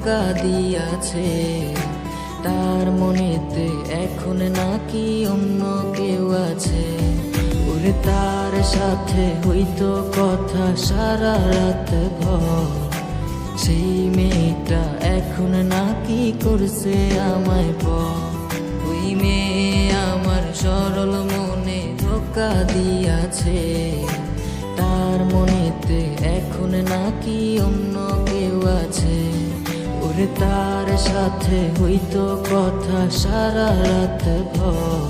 ধোঁকা দিয়াছে। তার মনেতে এখন নাকি অন্য কেউ আছে। ওরে তার সাথে হইতো কথা সারা রাত ভর, সেই মেয়েটা এখন নাকি করছে আমায় পর। ওই মেয়ে আমার সরল মনে ধোঁকা দিয়াছে। তার মনেতে এখন নাকি অন্য কেউ আছে। ওরে তার সাথে হইতো কথা সারা রাত ভর,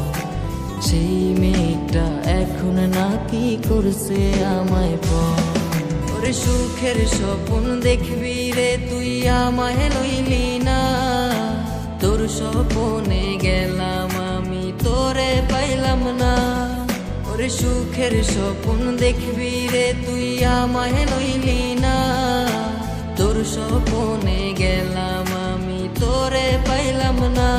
সেই মেয়েটা এখন নাকি করছে আমায় পর। ওরে সুখের স্বপ্ন দেখবি রে তুই আমায় লইলি না, তোর স্বপ্নে গেলাম আমি তোরে পাইলাম না। ওরে সুখের স্বপ্ন দেখবি রে তুই আমায় লইলি না, তোর স্বপ্নে গেলাম আমি তোরে পাইলাম না।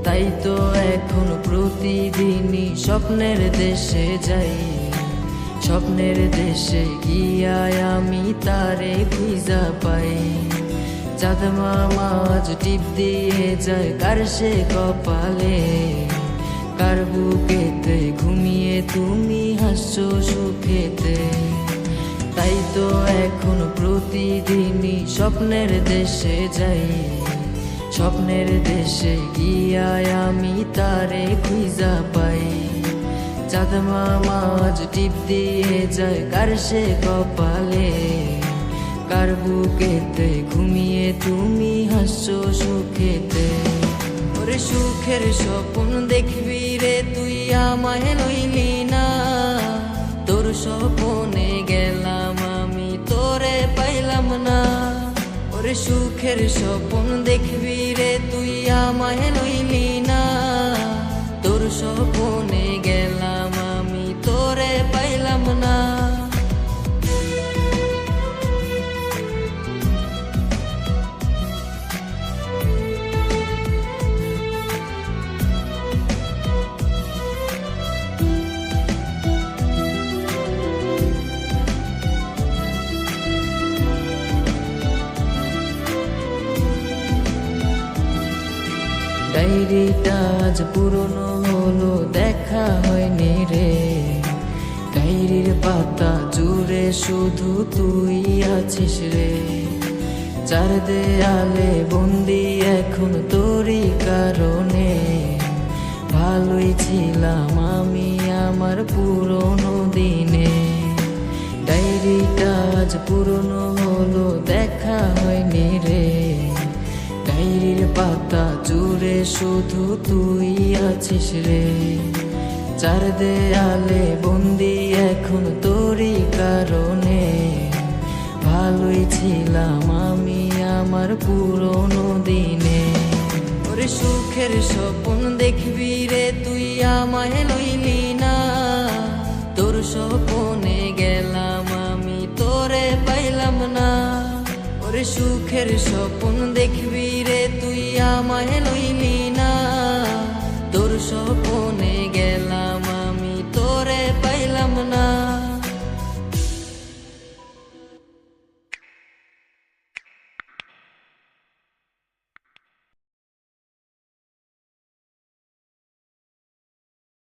তাই তো এখন প্রতিদিনই স্বপ্নের দেশে যাই। স্বপ্নের দেশে গিয়ায় আমি তারে খুঁজা পাই। চাঁদ মামা আজ টিপ দিয়ে যায় কার সে কপালে, কার বুকেতে ঘুমিয়ে তুমি হাসছো সুখেতে। তাই তো এখন প্রতিদিনই স্বপ্নের দেশে যাই। স্বপ্নের দেশে গিয়ায় আমি তারে খুঁজা পাই। চাঁদ মামা আজ টিপ দিয়ে যায় কার সে কপালে, কার বুকেতে ঘুমিয়ে তুমি হাসছো সুখেতে। ওরে সুখের স্বপ্ন দেখবি রে তুই আমায় লইলি না, তোর স্বপ্নে গেলাম আমি তোরে পাইলাম না। ওরে সুখের স্বপ্ন দেখবি রে তুই আমায় লইলি না, তোর স্বপ্নে গেলাম আমি তোরে পাইলাম না। ডায়েরিটা আজ পুরনো হলো, দেখা হয়নি রে। ডায়েরির পাতা জুড়ে শুধু তুই আছিস রে। চার দেয়ালে বন্দি এখন তোরই কারণে। ভালোই ছিলাম আমি আমার পুরনো দিনে। ডায়েরিটা আজ পুরনো হলো, দেখা হয়নি রে। ডায়েরির পাতা জুড়ে শুধু তুই আছিস রে। চার দেয়ালে বন্দি এখন তোরই কারণে। ভালোই ছিলাম আমি আমার পুরনো দিনে। ওরে সুখের স্বপ্ন দেখবি রে তুই আমায় লইলি না, তোর স্বপ্নে গেলাম আমি তোরে পাইলাম না। ওরে সুখের স্বপ্ন দেখবি রে তুই আমায় লইলি না, তোর স্বপ্ন